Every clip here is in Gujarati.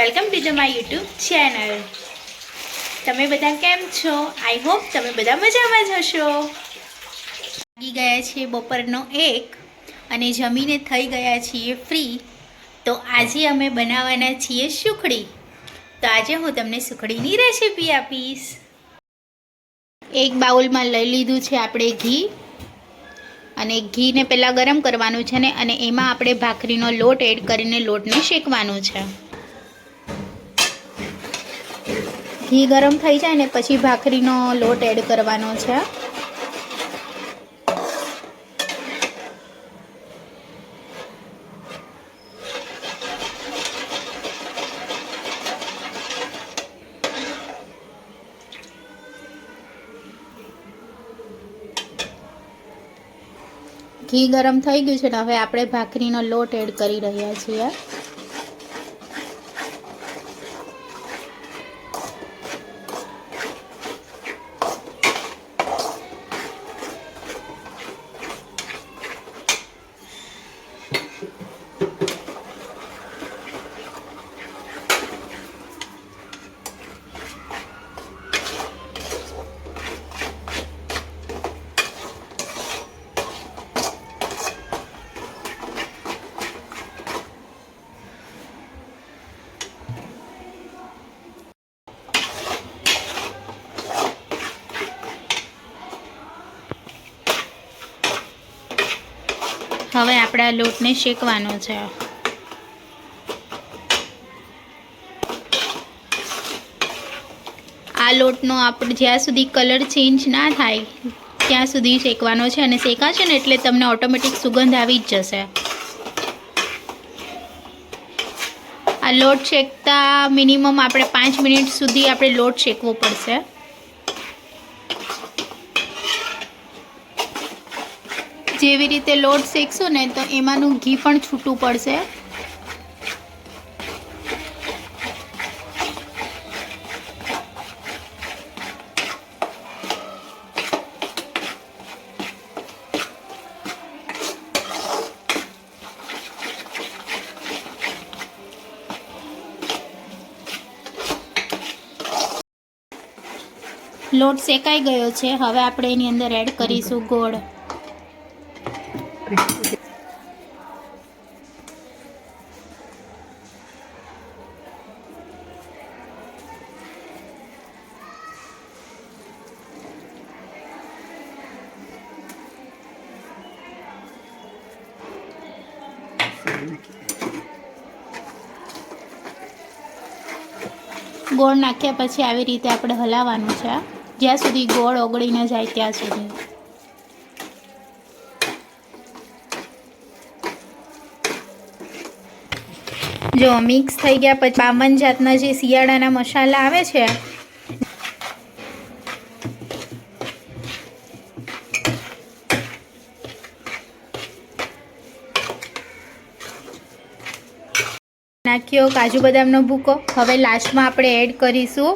Welcome to the my YouTube channel. તમે બધા કેમ છો? આઈ હોપ તમે બધા મજામાં જ હશો। લાગી ગયા છે બપોરનો 1 અને જમીને થઈ ગયા છીએ ફ્રી। તો આજે અમે બનાવવાના છીએ સુખડી। તો આજે હું તમને સુખડીની રેસીપી આપીશ। એક બાઉલમાં લઈ લીધું છે આપણે ઘી, અને ઘીને પહેલાં ગરમ કરવાનું છે ને, અને એમાં આપણે ભાખરીનો લોટ એડ કરીને લોટને શેકવાનું છે। ઘી ગરમ થઈ જાય ને પછી ભાખરીનો લોટ એડ કરવાનો છે। ઘી ગરમ થઈ ગયું છે ને હવે આપણે ભાખરીનો લોટ એડ કરી રહ્યા છીએ। હવે આપણે આ લોટને શેકવાનો છે। આ લોટનો આપણે જ્યાં સુધી કલર ચેન્જ ના થાય ત્યાં સુધી શેકવાનો છે, અને શેકાશે ને એટલે તમને ઓટોમેટિક સુગંધ આવી જ જશે। આ લોટ શેકતા મિનિમમ આપણે 5 મિનિટ સુધી આપણે લોટ શેકવો પડશે। જેવી રીતે લોટ શેકશો ને તો એમાંનું ઘી પણ છૂટું પડશે। લોટ શેકાઈ ગયો છે, હવે આપણે એની અંદર એડ કરીશું ગોળ। ગોળ નાખ્યા પછી આવી રીતે આપણે હલાવવાનું છે જ્યાં સુધી ગોળ ઓગળી ન જાય ત્યાં સુધી। જો મિક્સ થઈ ગયા પછી 52 જાતના જે શિયાળાના મસાલા આવે છે નાખ્યો, કાજુ બદામનો ભૂકો। હવે લાસ્ટમાં આપણે એડ કરીશું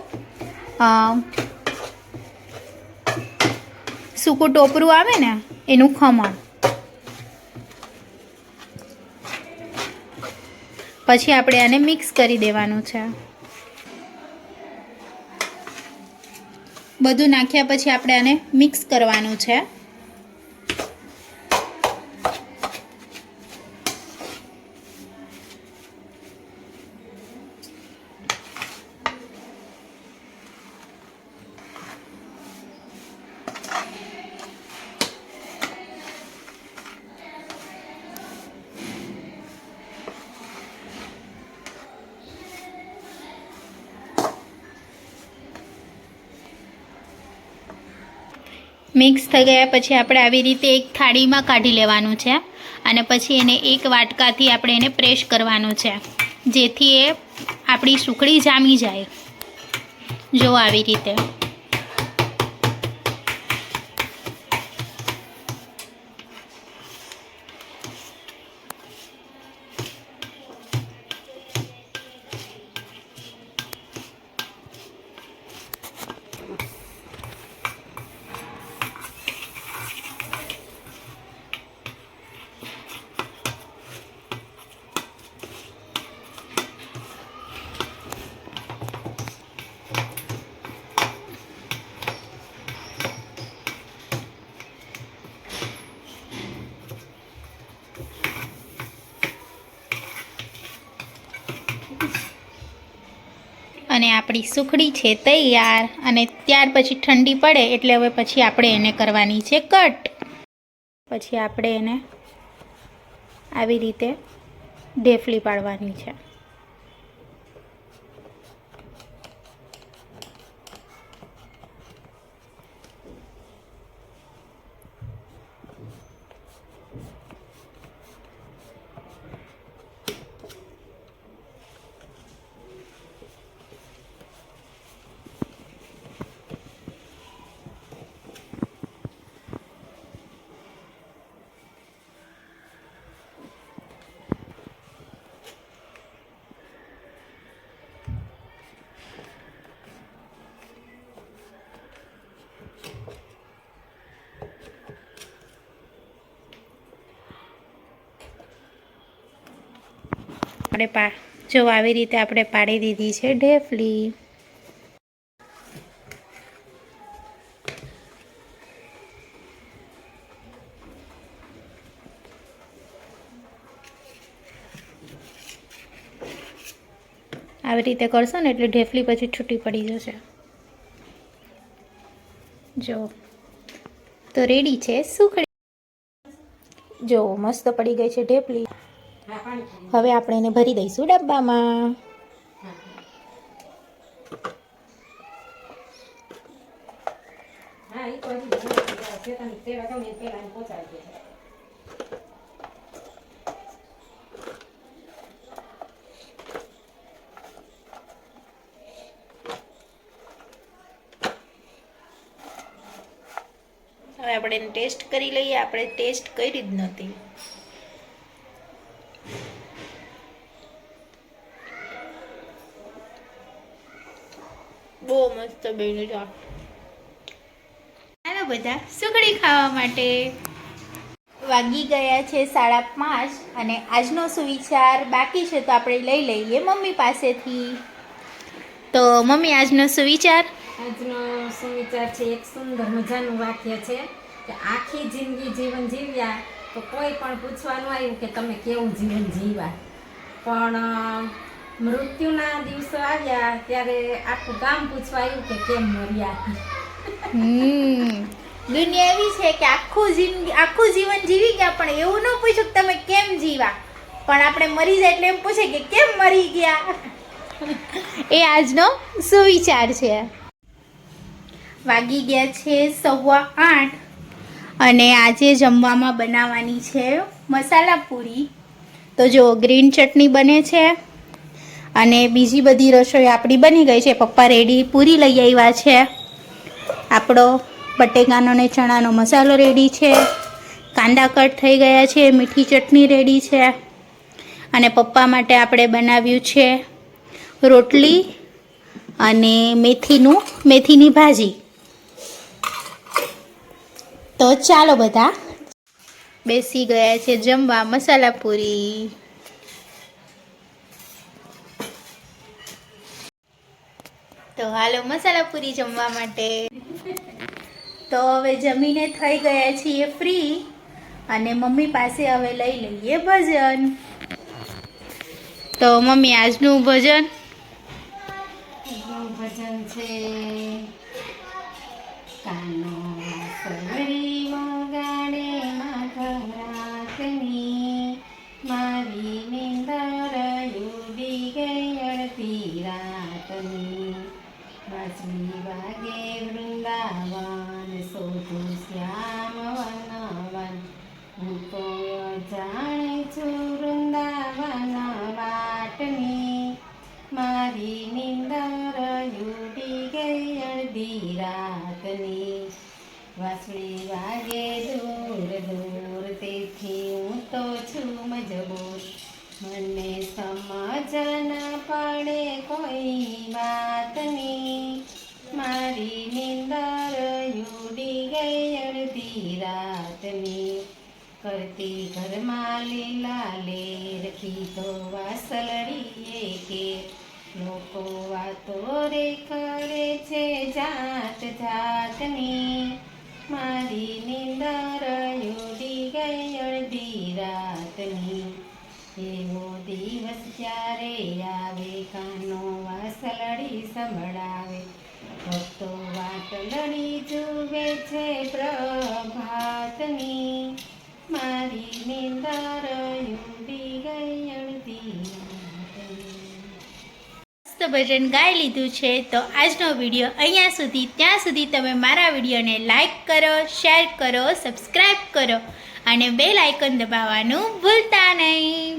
સૂકું ટોપરું આવે ને એનું ખમણ। પછી આપણે આને મિક્સ કરી દેવાનું છે। બધું નાખ્યા પછી આપણે આને મિક્સ કરવાનું છે। મિક્સ થઈ ગયા પછી આપણે આવી રીતે એક થાળીમાં કાઢી લેવાનું છે, અને પછી એને એક વાટકાથી આપણે એને પ્રેસ કરવાનું છે જેથી એ આપણી સુખડી જામી જાય। જો આવી રીતે। અને આપણી સુખડી છે તૈયાર. અને ત્યાર પછી ઠંડી પડે એટલે હવે પછી આપણે એને કરવાની છે કટ. પછી આપણે એને આવી રીતે ઢેફલી પાડવાની છે. જો આવી રીતે આપણે પાડી દીધી છે ઢેફલી. આવી રીતે કરશો ને એટલે ઢેફલી પછી છૂટી પડી જશે. જો તો રેડી છે સુખડી. જો મસ્ત પડી ગઈ છે ઢેફલી. હવે આપણે એને ભરી દઈશું ડબ્બામાં. હવે આપણે એને ટેસ્ટ કરી લઈએ. આપણે ટેસ્ટ કરી જ નથી. બહુ મસ્ત બન્યું છે. હાલો બધા સુખડી ખાવા માટે. વાગી ગયા છે 5:30 અને આજનો સુવિચાર બાકી છે તો આપણે લઈ લઈએ મમ્મી પાસેથી. તો મમ્મી આજનો સુવિચાર છે એક સુંદર મજાનું વાક્ય છે કે આખી જિંદગી જીવન જીવ્યા તો કોઈ પણ પૂછવાનું આવ્યું કે તમે કેવું જીવન જીવ્યા, પણ મૃત્યુના દિવસો આવ્યા ત્યારે આખું ગામ પૂછવા આવ્યું કે કેમ મર્યા. દુનિયા એવી છે કે આખું જીવન જીવી ગયા પણ એવું ન પૂછ્યું કે તમે કેમ જીવા, પણ આપણે મરી જાય એટલે એમ પૂછે કે કેમ મરી ગયા. એ આજનો સુવિચાર છે. વાગી ગયા છે 8:15 અને આજે જમવામાં બનાવવાની છે મસાલા પૂરી. તો જો ગ્રીન ચટણી બને છે અને બીજી બધી રસોઈ આપણી બની ગઈ છે. પપ્પા રેડી પૂરી લઈ આવ્યા છે. આપણો બટેકાનો ને ચણાનો મસાલો રેડી છે. કાંદા કટ થઈ ગયા છે. મીઠી ચટણી રેડી છે. અને પપ્પા માટે આપણે બનાવ્યું છે રોટલી અને મેથીની ભાજી. તો ચાલો બધા બેસી ગયા છે જમવા મસાલા પૂરી. તો હાલો મસાલા પૂરી જમવા માટે. તો હવે જમીને થઈ ગયા છીએ ફ્રી અને મમ્મી પાસે હવે લઈ લઈએ ભજન. તો મમ્મી આજનું ભજન છે કાનો વાસળી વગાડે માધરાતની, મારી નિંદર ઉડી ગઈ અડધી રાતની. વાંસળી વાગે વૃંદાવન શોધું શ્યામ વનવન, હું તો જાણે છું વૃંદાવન વાટની. મારી નિંદર ઉડી ગઈ અડધી રાતની. વાંસળી વાગે દૂર દૂર તેથી હું તો છું મજબૂર, મને સમજ ન પડે કોઈ વાતની. મારી નિંદર ઉડી ગઈ અડધી રાતની. કરતી ઘરમાં લીલા લેરથી તો વાસળીએ કે લોકો વાતો રે કરે છે જાત જાતની. મારી નિંદર ઉડી ગઈ અડધી રાતની. એવો દિવસ ક્યારે આવે કાનો વાસલડી સંભળાવે ભક્તો વાટલડી જુએ છે પ્રભાતની મારી નિંદર ઉડી ગઈ અડધી રાતની. મસ્ત ભજન ગાઈ લીધું છે. તો આજનો વિડીયો અહીંયા સુધી. ત્યાં સુધી તમે મારા વિડીયોને લાઈક કરો, શેર કરો, સબસ્ક્રાઈબ કરો અને બેલ આઇકન દબાવવાનું ભૂલતા નહીં.